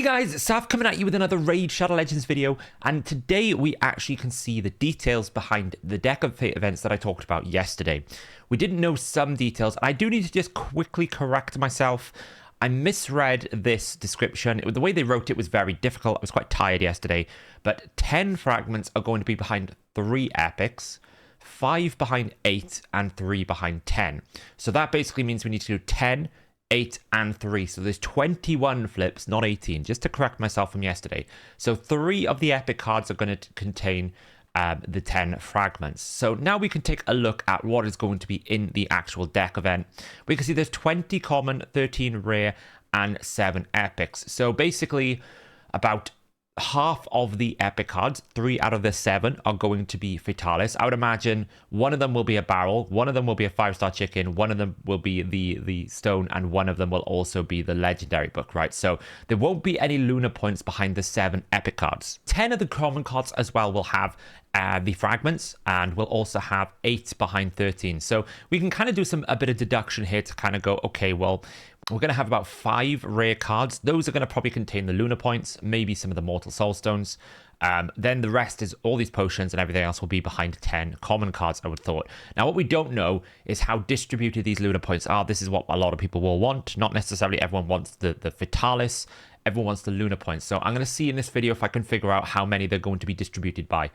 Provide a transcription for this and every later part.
Hey guys, it's Saf coming at you with another Raid Shadow Legends video, and today we actually can see the details behind the Deck of Fate events that I talked about yesterday. We didn't know some details, and I do need to just quickly correct myself. I misread this description. The way they wrote it was very difficult. I was quite tired yesterday, but 10 fragments are going to be behind 3 epics, 5 behind 8, and 3 behind 10. So that basically means we need to do 10, 8 and 3, so there's 21 flips, not 18, just to correct myself from yesterday. So 3 of the epic cards are going to contain the 10 fragments. So now we can take a look at what is going to be in the actual deck event. We can see there's 20 common, 13 rare, and 7 epics. So basically about half of the epic cards, 3 out of the 7, are going to be Fatalis. I would imagine one of them will be a barrel, one of them will be a 5-star chicken, one of them will be the stone, and one of them will also be the legendary book, right? So there won't be any lunar points behind the 7 epic cards. 10 of the common cards as well will have the fragments, and we'll also have 8 behind 13. So we can kind of do a bit of deduction here to kind of go, okay, well, we're going to have about 5 rare cards. Those are going to probably contain the lunar points, maybe some of the mortal soul stones. Then the rest is all these potions and everything else will be behind 10 common cards, I would thought. Now, what we don't know is how distributed these lunar points are. This is what a lot of people will want. Not necessarily everyone wants the Fatalis. Everyone wants the lunar points. So I'm going to see in this video if I can figure out how many they're going to be distributed by.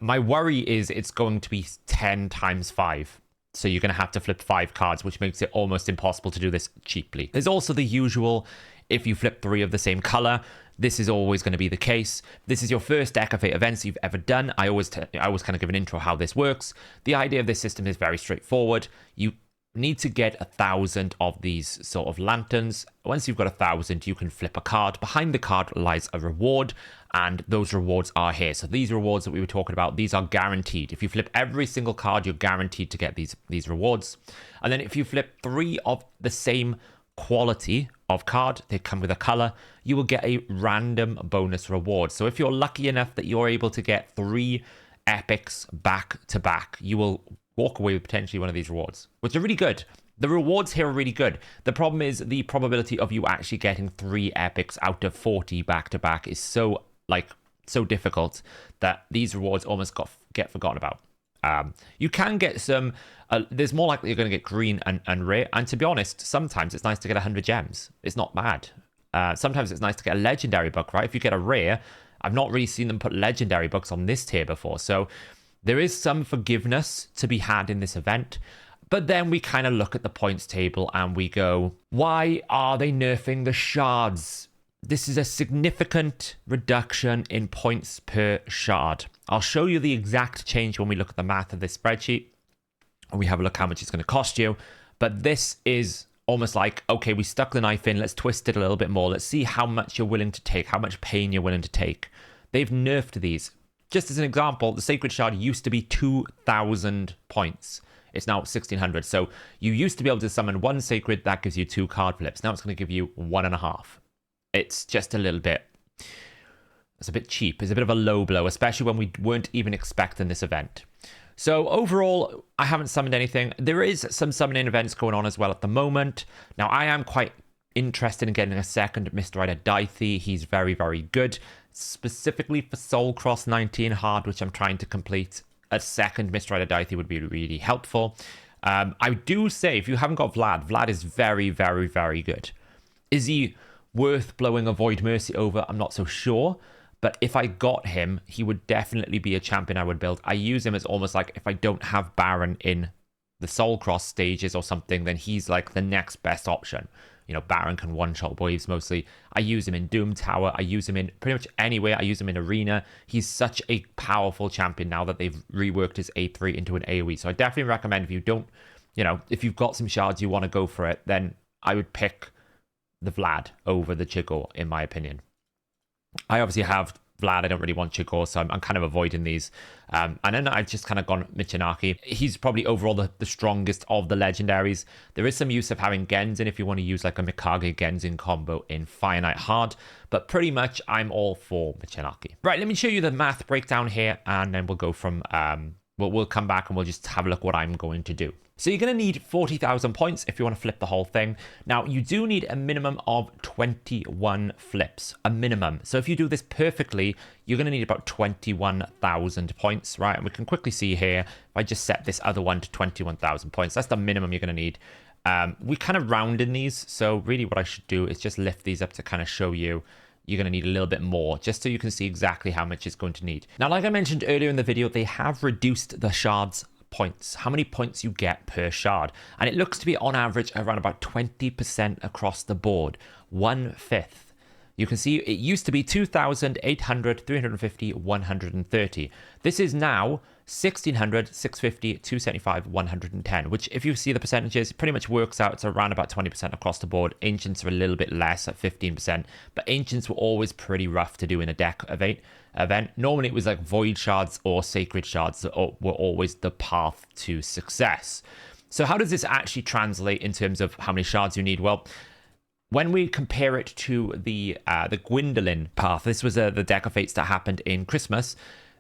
My worry is it's going to be 10 times 5. So you're going to have to flip 5 cards, which makes it almost impossible to do this cheaply. There's also the usual, if you flip 3 of the same color, this is always going to be the case. This is your first Deck of Fate events you've ever done. I always kind of give an intro how this works. The idea of this system is very straightforward. You need to get 1,000 of these sort of lanterns. Once you've got 1,000, you can flip a card. Behind the card lies a reward, and those rewards are here. So these rewards that we were talking about, these are guaranteed. If you flip every single card, you're guaranteed to get these rewards. And then if you flip 3 of the same quality of card, they come with a color, you will get a random bonus reward. So if you're lucky enough that you're able to get 3 epics back to back, you will walk away with potentially one of these rewards, which are really good. The rewards here are really good. The problem is the probability of you actually getting 3 epics out of 40 back to back is so difficult that these rewards almost get forgotten about. You can get some, there's more likely you're going to get green and rare. And to be honest, sometimes it's nice to get 100 gems. It's not bad. Sometimes it's nice to get a legendary book, right? If you get a rare, I've not really seen them put legendary books on this tier before. So there is some forgiveness to be had in this event. But then we kind of look at the points table and we go, why are they nerfing the shards? This is a significant reduction in points per shard. I'll show you the exact change when we look at the math of this spreadsheet and we have a look how much it's going to cost you. But this is almost like, okay, we stuck the knife in, let's twist it a little bit more. Let's see how much you're willing to take, how much pain you're willing to take. They've nerfed these. Just as an example, the Sacred Shard used to be 2,000 points. It's now 1,600. So you used to be able to summon 1 Sacred, that gives you 2 card flips. Now it's going to give you 1.5. It's just a little bit, it's a bit cheap. It's a bit of a low blow, especially when we weren't even expecting this event. So overall, I haven't summoned anything. There is some summoning events going on as well at the moment. Now I am quite interested in getting a second Mr. Rider Dythe. He's very, very good. Specifically for Soul Cross 19 hard, which I'm trying to complete, a second Mr. Rider Dythe would be really helpful. I do say, if you haven't got Vlad is very, very, very good. Is he worth blowing a Void Mercy over? I'm not so sure. But if I got him, he would definitely be a champion I would build. I use him as almost like if I don't have Baron in the Soul Cross stages or something, then he's like the next best option. You know, Baron can one-shot waves mostly. I use him in Doom Tower. I use him in pretty much anywhere. I use him in Arena. He's such a powerful champion now that they've reworked his A3 into an AoE. So I definitely recommend if you don't, you know, if you've got some shards, you want to go for it, then I would pick the Vlad over the Chigor, in my opinion. I obviously have Vlad. I don't really want Chigor, so I'm kind of avoiding these. And then I've just kind of gone Michinaki. He's probably overall the strongest of the legendaries. There is some use of having Genzin if you want to use like a Mikage Genzin combo in Fire Knight hard. But pretty much I'm all for Michinaki. Right, let me show you the math breakdown here, and then we'll go from we'll come back and we'll just have a look what I'm going to do. So you're going to need 40,000 points if you want to flip the whole thing. Now, you do need a minimum of 21 flips, a minimum. So if you do this perfectly, you're going to need about 21,000 points, right? And we can quickly see here, if I just set this other one to 21,000 points, that's the minimum you're going to need. We kind of rounded these, so really what I should do is just lift these up to kind of show you. You're going to need a little bit more, just so you can see exactly how much it's going to need. Now, like I mentioned earlier in the video, they have reduced the shards points, how many points you get per shard. And it looks to be on average around about 20% across the board, 1/5. You can see it used to be 2,800, 350, 130. This is now 1,600, 650, 275, 110, which if you see the percentages, it pretty much works out to around about 20% across the board. Ancients are a little bit less at 15%, but Ancients were always pretty rough to do in a deck event. Normally it was like Void Shards or Sacred Shards that were always the path to success. So how does this actually translate in terms of how many shards you need? Well, when we compare it to the Gwendolyn path, this was the deck of fates that happened in Christmas.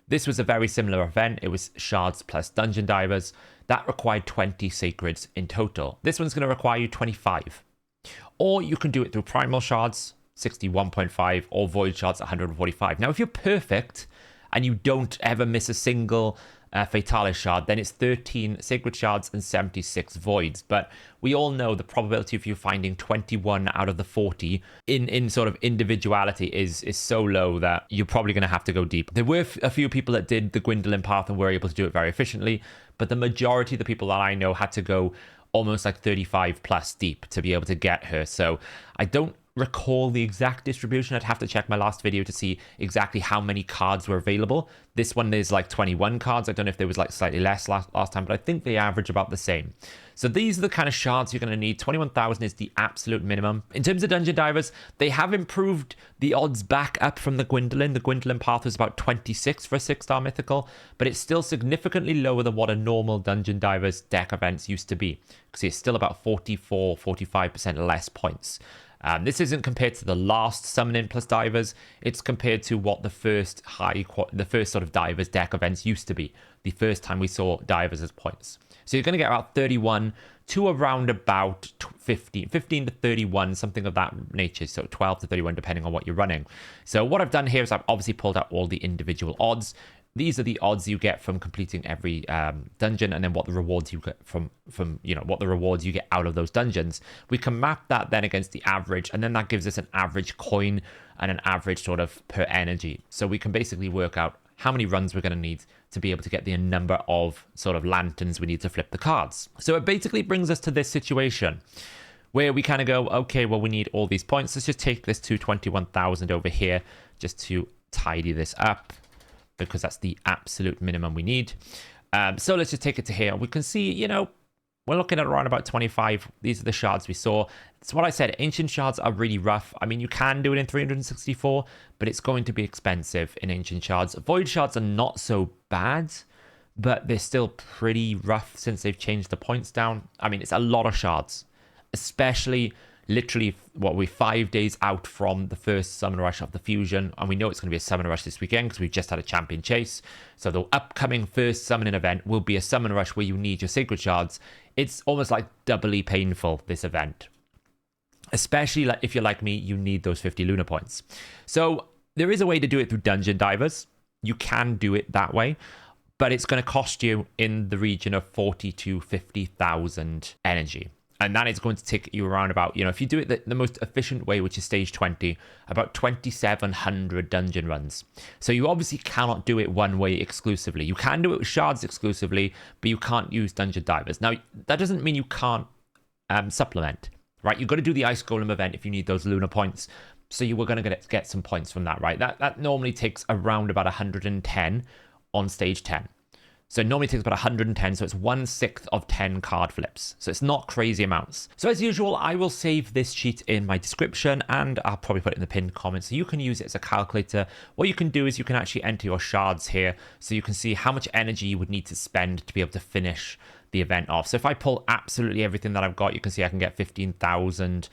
This was a very similar event. It was shards plus dungeon divers. That required 20 sacreds in total. This one's going to require you 25. Or you can do it through primal shards, 61.5, or void shards, 145. Now, if you're perfect and you don't ever miss a single Fatalis shard, then it's 13 sacred shards and 76 voids. But we all know the probability of you finding 21 out of the 40 in sort of individuality is so low that you're probably going to have to go deep. There were a few people that did the Gwendolyn path and were able to do it very efficiently, but the majority of the people that I know had to go almost like 35 plus deep to be able to get her. So I don't recall the exact distribution. I'd have to check my last video to see exactly how many cards were available. This one is like 21 cards. I don't know if there was like slightly less last time, but I think they average about the same. So these are the kind of shards you're going to need. 21,000 is the absolute minimum. In terms of dungeon divers, they have improved the odds back up from the Gwendolyn. The Gwendolyn path was about 26 for a 6-star mythical, but it's still significantly lower than what a normal dungeon divers deck events used to be, because it's still about 44, 45% less points. This isn't compared to the last summoning plus divers. It's compared to what the first sort of divers deck events used to be. The first time we saw divers as points. So you're going to get about 31 to around about 15 to 31, something of that nature. So 12 to 31, depending on what you're running. So what I've done here is I've obviously pulled out all the individual odds. These are the odds you get from completing every dungeon, and then what the rewards you get from what the rewards you get out of those dungeons. We can map that then against the average, and then that gives us an average coin and an average sort of per energy. So we can basically work out how many runs we're going to need to be able to get the number of sort of lanterns we need to flip the cards. So it basically brings us to this situation where we kind of go, okay, well, we need all these points. Let's just take this to 21,000 over here just to tidy this up, because that's the absolute minimum we need. So let's just take it to here. We can see, we're looking at around about 25. These are the shards we saw. It's what I said. Ancient shards are really rough. I mean, you can do it in 364, but it's going to be expensive in ancient shards. Void shards are not so bad, but they're still pretty rough since they've changed the points down. I mean, it's a lot of shards, especially literally, we're 5 days out from the first Summon Rush of the Fusion, and we know it's going to be a Summon Rush this weekend because we've just had a Champion Chase. So the upcoming first Summoning event will be a Summon Rush where you need your Sacred Shards. It's almost like doubly painful, this event. Especially like if you're like me, you need those 50 Lunar points. So there is a way to do it through Dungeon Divers. You can do it that way, but it's going to cost you in the region of 40 to 50,000 energy. And that is going to take you around about, if you do it the most efficient way, which is stage 20, about 2,700 dungeon runs. So you obviously cannot do it one way exclusively. You can do it with shards exclusively, but you can't use dungeon divers. Now, that doesn't mean you can't supplement, right? You've got to do the Ice Golem event if you need those lunar points. So you were going to get some points from that, right? That normally takes around about 110 on stage 10. So it normally takes about 110, so it's 1/6 of 10 card flips. So it's not crazy amounts. So as usual, I will save this sheet in my description, and I'll probably put it in the pinned comment, so you can use it as a calculator. What you can do is you can actually enter your shards here, so you can see how much energy you would need to spend to be able to finish the event off. So if I pull absolutely everything that I've got, you can see I can get 15,000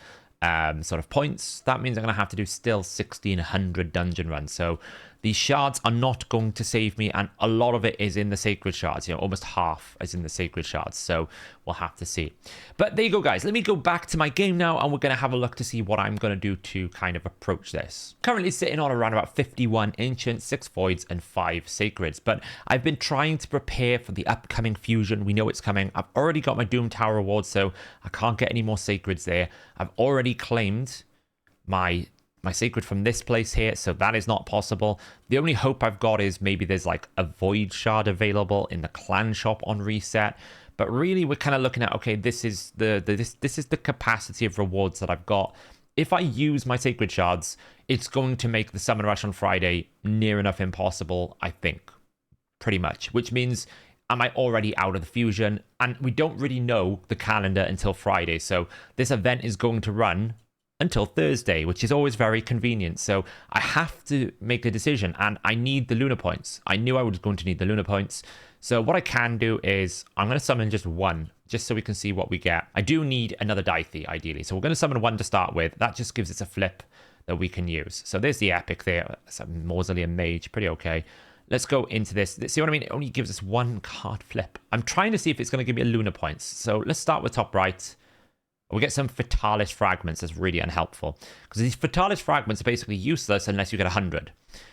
sort of points. That means I'm going to have to do still 1,600 dungeon runs. So These shards are not going to save me, and a lot of it is in the sacred shards. Almost half is in the sacred shards, so we'll have to see. But there you go, guys. Let me go back to my game now, and we're going to have a look to see what I'm going to do to kind of approach this. Currently sitting on around about 51 ancients, 6 voids, and 5 sacreds, but I've been trying to prepare for the upcoming fusion. We know it's coming. I've already got my Doom Tower reward, so I can't get any more sacreds there. I've already claimed my sacred from this place here, so that is not possible. The only hope I've got is maybe there's like a void shard available in the clan shop on reset. But really, we're kind of looking at, okay, this is the capacity of rewards that I've got. If I use my sacred shards, it's going to make the summon rush on Friday near enough impossible, I think, pretty much. Which means, am I already out of the fusion? And we don't really know the calendar until Friday, so this event is going to run until Thursday, which is always very convenient. So I have to make a decision, and I need the Lunar points. I knew I was going to need the Lunar points. So what I can do is I'm going to summon just one, just so we can see what we get. I do need another Dithy, ideally. So we're going to summon one to start with. That just gives us a flip that we can use. So there's the epic there. It's a Mausoleum Mage, pretty okay. Let's go into this. See what I mean? It only gives us one card flip. I'm trying to see if it's going to give me a Lunar points. So let's start with top right. We get some Fatalis fragments. That's really unhelpful, because these Fatalis fragments are basically useless unless you get 100.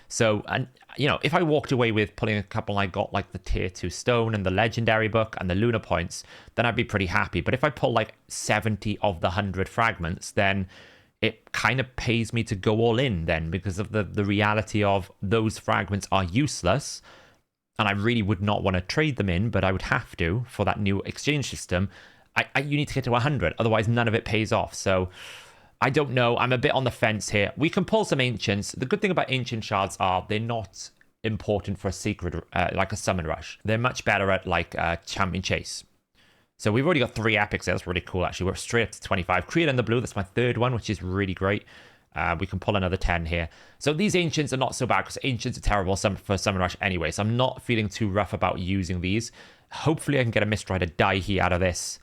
So, and if I walked away with pulling a couple, I got like the tier 2 stone and the legendary book and the lunar points, then I'd be pretty happy. But if I pull like 70 of the 100 fragments, then it kind of pays me to go all in then, because of the reality of those fragments are useless. And I really would not want to trade them in, but I would have to for that new exchange system. You need to get to 100, otherwise none of it pays off. So I don't know. I'm a bit on the fence here. We can pull some ancients. The good thing about ancient shards are they're not important for a secret, like a summon rush. They're much better at like champion chase. So we've already got 3 epics there. That's really cool, actually. We're straight up to 25. Create in the blue. That's my 3rd one, which is really great. We can pull another 10 here. So these ancients are not so bad, because ancients are terrible for summon rush anyway. So I'm not feeling too rough about using these. Hopefully I can get a Mistrider Daihi out of this.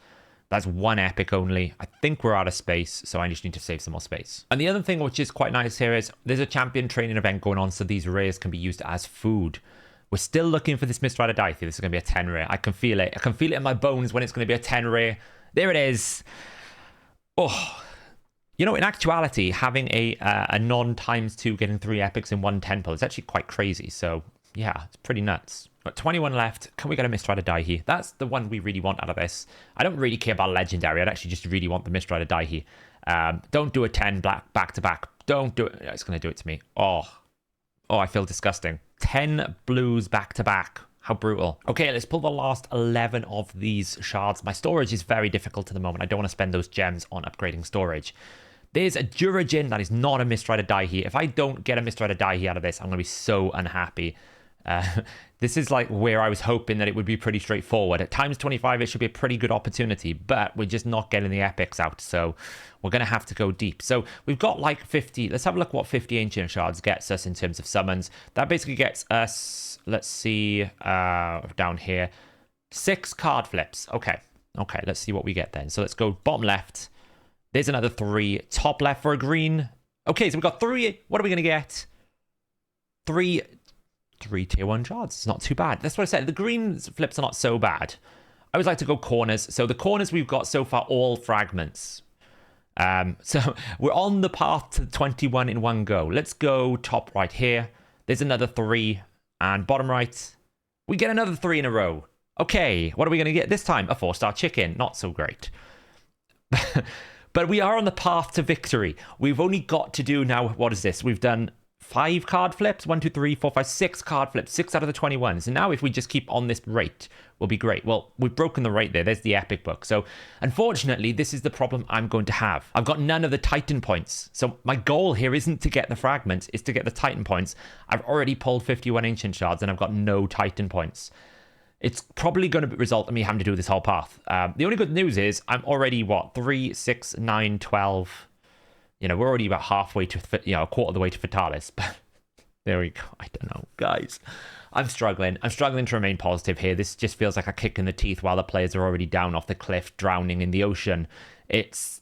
That's 1 epic only. I think we're out of space, so I just need to save some more space. And the other thing which is quite nice here is there's a champion training event going on, so these rares can be used as food. We're still looking for this Mistrider Daithi. This is going to be a 10 rare. I can feel it. I can feel it in my bones when it's going to be a 10 rare. There it is. Oh. In actuality, having a non-times2 getting 3 epics in 1 10 pull is actually quite crazy. So, yeah, it's pretty nuts. Got 21 left. Can we get a Mistrider Daihi? That's the one we really want out of this. I don't really care about Legendary. I'd actually just really want the Mistrider Daihi. Don't do a 10 back to back. Don't do it. It's going to do it to me. Oh, I feel disgusting. 10 blues back to back. How brutal. Okay, let's pull the last 11 of these shards. My storage is very difficult at the moment. I don't want to spend those gems on upgrading storage. There's a Duragin that is not a Mistrider Daihi. If I don't get a Mistrider Daihi out of this, I'm going to be so unhappy. This is like where I was hoping that it would be pretty straightforward. At times 25, it should be a pretty good opportunity, but we're just not getting the epics out, so we're going to have to go deep. So we've got like 50. Let's have a look what 50 ancient shards gets us in terms of summons. That basically gets us, let's see, down here, 6 card flips. Okay, let's see what we get then. So let's go bottom left. There's another 3. Top left for a green. Okay, so we've got 3. What are we going to get? 3 tier 1 shards. It's not too bad. That's what I said. The green flips are not so bad. I always like to go corners. So the corners we've got so far, all fragments. So we're on the path to 21 in one go. Let's go top right here. There's another 3. And bottom right, we get another 3 in a row. Okay, what are we going to get this time? A 4-star chicken. Not so great. But we are on the path to victory. We've only got to do now, what is this? We've done 5 card flips, 1, 2, 3, 4, 5, 6 card flips, 6 out of the 21. So now if we just keep on this rate, we'll be great. Well, we've broken the rate there. There's the epic book. So unfortunately, this is the problem I'm going to have. I've got none of the Titan points. So my goal here isn't to get the fragments, it's to get the Titan points. I've already pulled 51 ancient shards and I've got no Titan points. It's probably going to result in me having to do this whole path. The only good news is I'm already, 3, 6, 9, 12... we're already about halfway to, a quarter of the way to Fatalis. But there we go. I don't know, guys. I'm struggling. I'm struggling to remain positive here. This just feels like a kick in the teeth while the players are already down off the cliff, drowning in the ocean. It's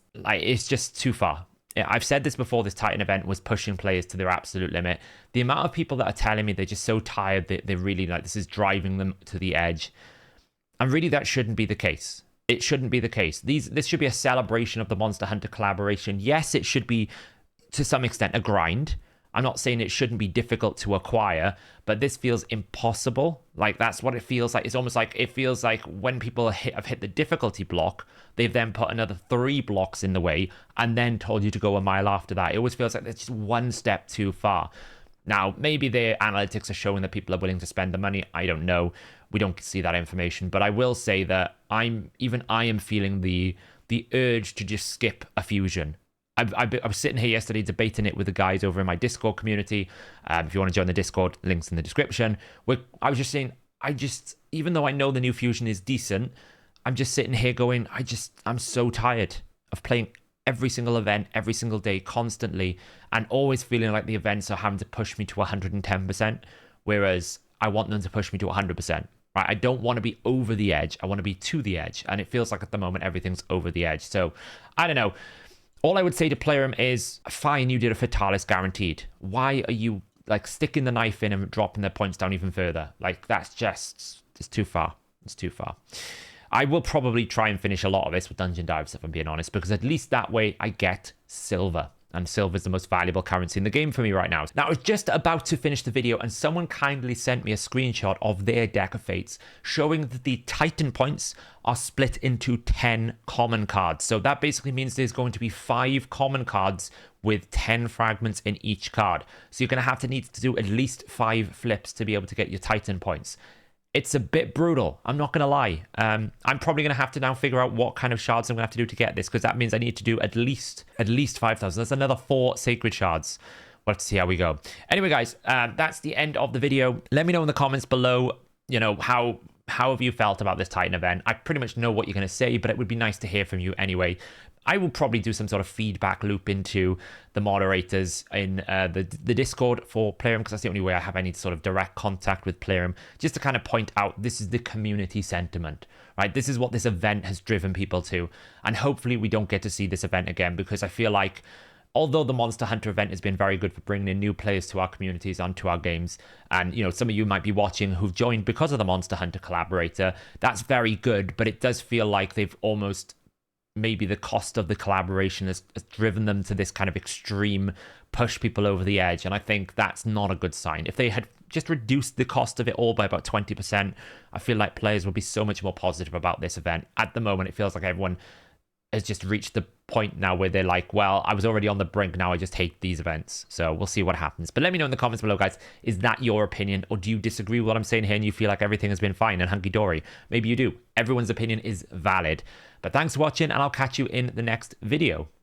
just too far. I've said this before, this Titan event was pushing players to their absolute limit. The amount of people that are telling me they're just so tired that they're really like, this is driving them to the edge. And really, that shouldn't be the case. It shouldn't be the case. This should be a celebration of the Monster Hunter collaboration. Yes, it should be, to some extent, a grind. I'm not saying it shouldn't be difficult to acquire, but this feels impossible. Like, that's what it feels like. It's almost like, it feels like when people have hit the difficulty block, they've then put another 3 blocks in the way and then told you to go a mile after that. It always feels like it's just one step too far. Now, maybe their analytics are showing that people are willing to spend the money. I don't know. We don't see that information. But I will say that I am feeling the urge to just skip a fusion. I was sitting here yesterday debating it with the guys over in my Discord community. If you want to join the Discord, links in the description. I was just saying, even though I know the new fusion is decent, I'm just sitting here going, I'm so tired of playing every single event, every single day, constantly, and always feeling like the events are having to push me to 110%, whereas I want them to push me to 100%. Right? I don't want to be over the edge. I want to be to the edge, and it feels like at the moment everything's over the edge. So, I don't know. All I would say to Plarium is, fine, you did a Fatalis guaranteed. Why are you like sticking the knife in and dropping their points down even further? Like, it's too far. It's too far. I will probably try and finish a lot of this with dungeon dives, if I'm being honest, because at least that way I get silver. And silver is the most valuable currency in the game for me right now. Now, I was just about to finish the video and someone kindly sent me a screenshot of their deck of fates showing that the Titan points are split into 10 common cards. So that basically means there's going to be 5 common cards with 10 fragments in each card. So you're going to need to do at least 5 flips to be able to get your Titan points. It's a bit brutal. I'm not going to lie. I'm probably going to have to now figure out what kind of shards I'm going to have to do to get this, because that means I need to do at least 5,000. That's another 4 sacred shards. We'll have to see how we go. Anyway, guys, that's the end of the video. Let me know in the comments below, you know, how have you felt about this Titan event? I pretty much know what you're going to say, but it would be nice to hear from you anyway. I will probably do some sort of feedback loop into the moderators in the Discord for Plarium, because that's the only way I have any sort of direct contact with Plarium, just to kind of point out this is the community sentiment, right? This is what this event has driven people to, and hopefully we don't get to see this event again, because I feel like although the Monster Hunter event has been very good for bringing in new players to our communities, onto our games, and, you know, some of you might be watching who've joined because of the Monster Hunter collaborator, that's very good, but it does feel like they've almost, maybe the cost of the collaboration has driven them to this kind of extreme push people over the edge, and I think that's not a good sign. If they had just reduced the cost of it all by about 20%, I feel like players would be so much more positive about this event. At the moment, it feels like everyone has just reached the point now where they're like, well, I was already on the brink, now I just hate these events. So we'll see what happens. But let me know in the comments below, guys, is that your opinion, or do you disagree with what I'm saying here and you feel like everything has been fine and hunky-dory? Maybe you do. Everyone's opinion is valid. But thanks for watching, and I'll catch you in the next video.